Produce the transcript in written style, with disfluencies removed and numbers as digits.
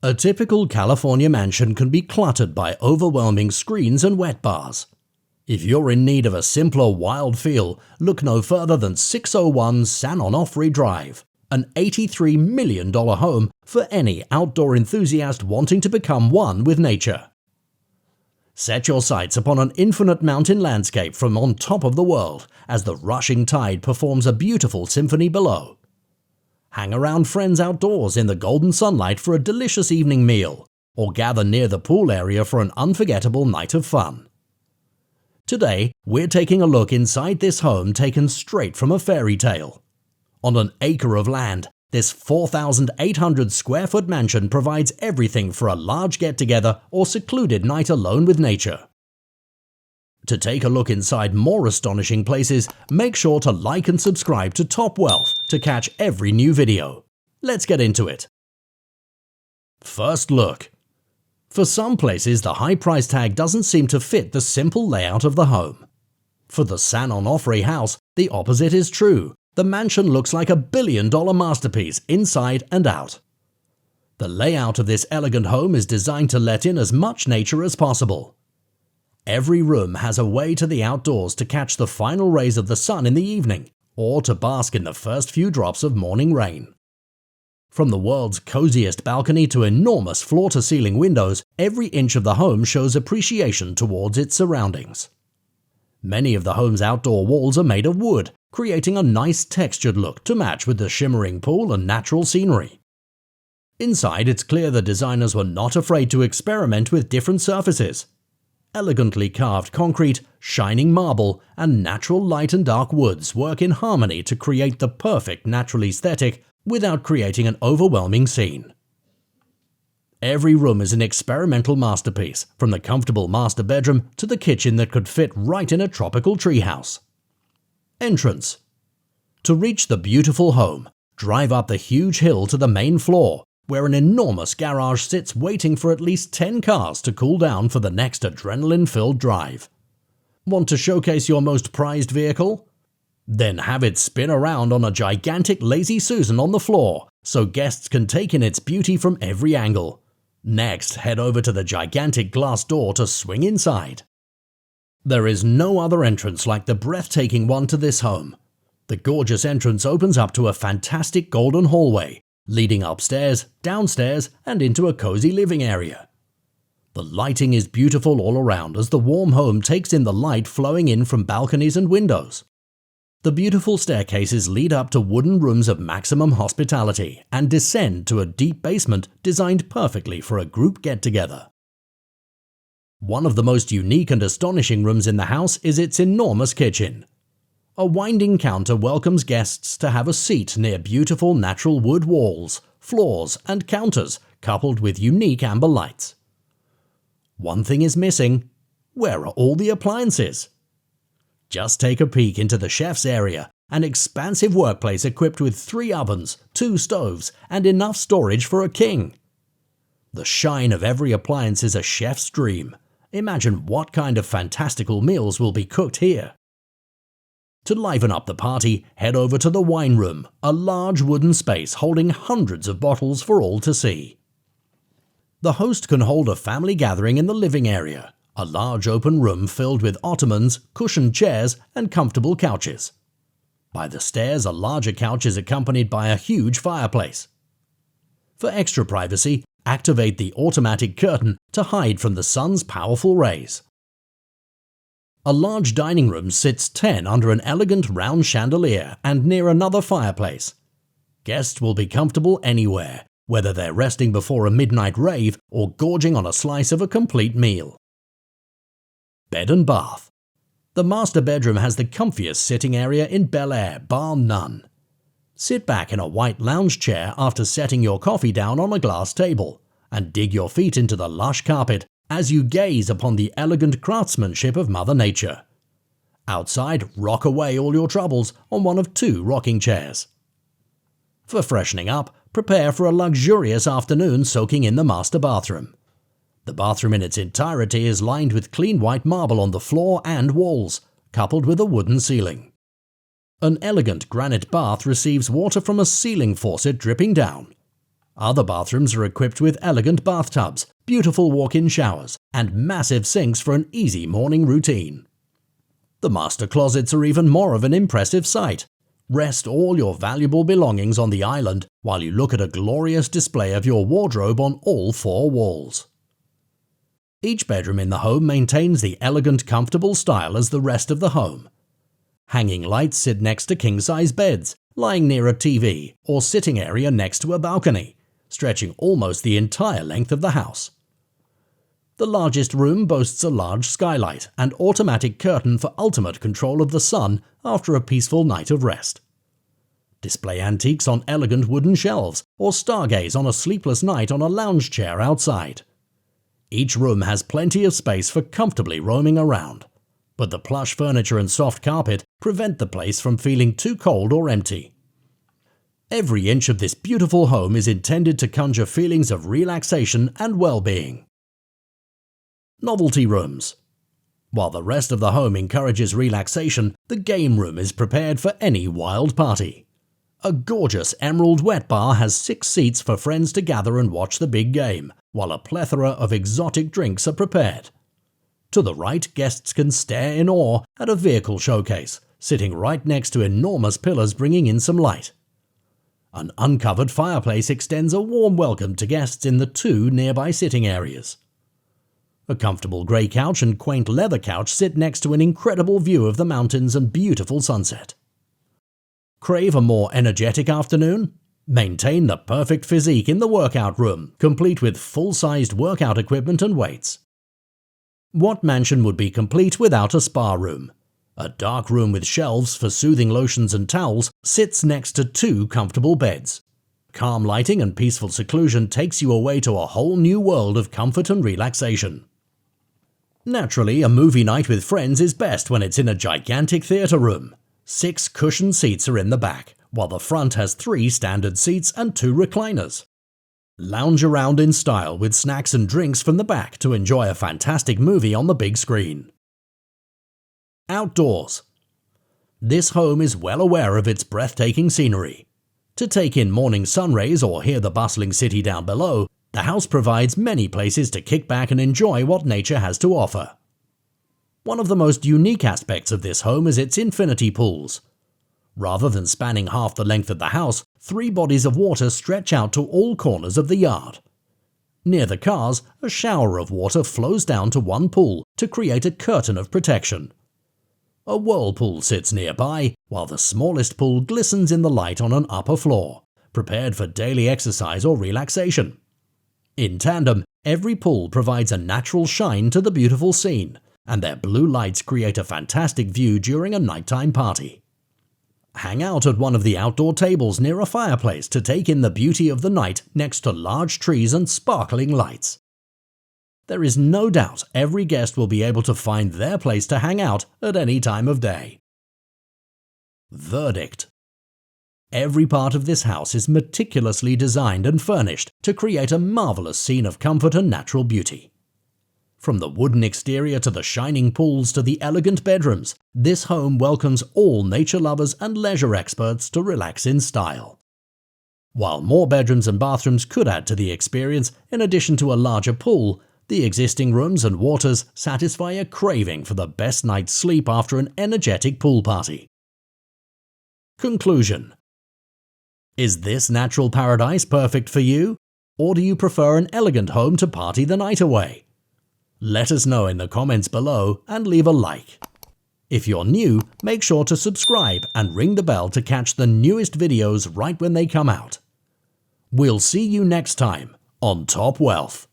A typical California mansion can be cluttered by overwhelming screens and wet bars. If you're in need of a simpler, wild feel, look no further than 601 San Onofre Drive, an $83 million home for any outdoor enthusiast wanting to become one with nature. Set your sights upon an infinite mountain landscape from on top of the world as the rushing tide performs a beautiful symphony below. Hang around friends outdoors in the golden sunlight for a delicious evening meal, or gather near the pool area for an unforgettable night of fun. Today, we're taking a look inside this home taken straight from a fairy tale. On an acre of land, this 4,800 square foot mansion provides everything for a large get-together or secluded night alone with nature. To take a look inside more astonishing places, make sure to like and subscribe to TopWealth to catch every new video. Let's get into it. First look. For some places, the high price tag doesn't seem to fit the simple layout of the home. For the San Onofre house, the opposite is true. The mansion looks like a billion-dollar masterpiece inside and out. The layout of this elegant home is designed to let in as much nature as possible. Every room has a way to the outdoors to catch the final rays of the sun in the evening, or to bask in the first few drops of morning rain. From the world's coziest balcony to enormous floor-to-ceiling windows, every inch of the home shows appreciation towards its surroundings. Many of the home's outdoor walls are made of wood, creating a nice textured look to match with the shimmering pool and natural scenery. Inside, it's clear the designers were not afraid to experiment with different surfaces. Elegantly carved concrete, shining marble, and natural light and dark woods work in harmony to create the perfect natural aesthetic without creating an overwhelming scene. Every room is an experimental masterpiece, from the comfortable master bedroom to the kitchen that could fit right in a tropical treehouse. Entrance. To reach the beautiful home, drive up the huge hill to the main floor, where an enormous garage sits waiting for at least 10 cars to cool down for the next adrenaline-filled drive. Want to showcase your most prized vehicle? Then have it spin around on a gigantic Lazy Susan on the floor, so guests can take in its beauty from every angle. Next, head over to the gigantic glass door to swing inside. There is no other entrance like the breathtaking one to this home. The gorgeous entrance opens up to a fantastic golden hallway, leading upstairs, downstairs, and into a cozy living area. The lighting is beautiful all around as the warm home takes in the light flowing in from balconies and windows. The beautiful staircases lead up to wooden rooms of maximum hospitality and descend to a deep basement designed perfectly for a group get-together. One of the most unique and astonishing rooms in the house is its enormous kitchen. A winding counter welcomes guests to have a seat near beautiful natural wood walls, floors, and counters coupled with unique amber lights. One thing is missing. Where are all the appliances? Just take a peek into the chef's area, an expansive workplace equipped with 3 ovens, 2 stoves, and enough storage for a king. The shine of every appliance is a chef's dream. Imagine what kind of fantastical meals will be cooked here. To liven up the party, head over to the wine room, a large wooden space holding hundreds of bottles for all to see. The host can hold a family gathering in the living area, a large open room filled with ottomans, cushioned chairs, and comfortable couches. By the stairs, a larger couch is accompanied by a huge fireplace. For extra privacy, activate the automatic curtain to hide from the sun's powerful rays. A large dining room sits 10 under an elegant round chandelier and near another fireplace. Guests will be comfortable anywhere, whether they're resting before a midnight rave or gorging on a slice of a complete meal. Bed and bath. The master bedroom has the comfiest sitting area in Bel Air, bar none. Sit back in a white lounge chair after setting your coffee down on a glass table, and dig your feet into the lush carpet as you gaze upon the elegant craftsmanship of Mother Nature. Outside, rock away all your troubles on one of 2 rocking chairs. For freshening up, prepare for a luxurious afternoon soaking in the master bathroom. The bathroom in its entirety is lined with clean white marble on the floor and walls, coupled with a wooden ceiling. An elegant granite bath receives water from a ceiling faucet dripping down. Other bathrooms are equipped with elegant bathtubs, beautiful walk-in showers, and massive sinks for an easy morning routine. The master closets are even more of an impressive sight. Rest all your valuable belongings on the island while you look at a glorious display of your wardrobe on all 4 walls. Each bedroom in the home maintains the elegant, comfortable style as the rest of the home. Hanging lights sit next to king-size beds, lying near a TV or sitting area next to a balcony, stretching almost the entire length of the house. The largest room boasts a large skylight and automatic curtain for ultimate control of the sun after a peaceful night of rest. Display antiques on elegant wooden shelves or stargaze on a sleepless night on a lounge chair outside. Each room has plenty of space for comfortably roaming around, but the plush furniture and soft carpet prevent the place from feeling too cold or empty. Every inch of this beautiful home is intended to conjure feelings of relaxation and well-being. Novelty rooms. While the rest of the home encourages relaxation, the game room is prepared for any wild party. A gorgeous emerald wet bar has 6 seats for friends to gather and watch the big game, while a plethora of exotic drinks are prepared. To the right, guests can stare in awe at a vehicle showcase, sitting right next to enormous pillars bringing in some light. An uncovered fireplace extends a warm welcome to guests in the 2 nearby sitting areas. A comfortable grey couch and quaint leather couch sit next to an incredible view of the mountains and beautiful sunset. Crave a more energetic afternoon? Maintain the perfect physique in the workout room, complete with full-sized workout equipment and weights. What mansion would be complete without a spa room? A dark room with shelves for soothing lotions and towels sits next to 2 comfortable beds. Calm lighting and peaceful seclusion takes you away to a whole new world of comfort and relaxation. Naturally, a movie night with friends is best when it's in a gigantic theatre room. 6 cushioned seats are in the back, while the front has 3 standard seats and 2 recliners. Lounge around in style with snacks and drinks from the back to enjoy a fantastic movie on the big screen. Outdoors. This home is well aware of its breathtaking scenery. To take in morning sun rays or hear the bustling city down below, the house provides many places to kick back and enjoy what nature has to offer. One of the most unique aspects of this home is its infinity pools. Rather than spanning half the length of the house, 3 bodies of water stretch out to all corners of the yard. Near the cars, a shower of water flows down to one pool to create a curtain of protection. A whirlpool sits nearby, while the smallest pool glistens in the light on an upper floor, prepared for daily exercise or relaxation. In tandem, every pool provides a natural shine to the beautiful scene, and their blue lights create a fantastic view during a nighttime party. Hang out at one of the outdoor tables near a fireplace to take in the beauty of the night next to large trees and sparkling lights. There is no doubt every guest will be able to find their place to hang out at any time of day. Verdict. Every part of this house is meticulously designed and furnished to create a marvelous scene of comfort and natural beauty. From the wooden exterior to the shining pools to the elegant bedrooms, this home welcomes all nature lovers and leisure experts to relax in style. While more bedrooms and bathrooms could add to the experience, in addition to a larger pool, the existing rooms and waters satisfy a craving for the best night's sleep after an energetic pool party. Conclusion. Is this natural paradise perfect for you? Or do you prefer an elegant home to party the night away? Let us know in the comments below and leave a like. If you're new, make sure to subscribe and ring the bell to catch the newest videos right when they come out. We'll see you next time on Top Wealth.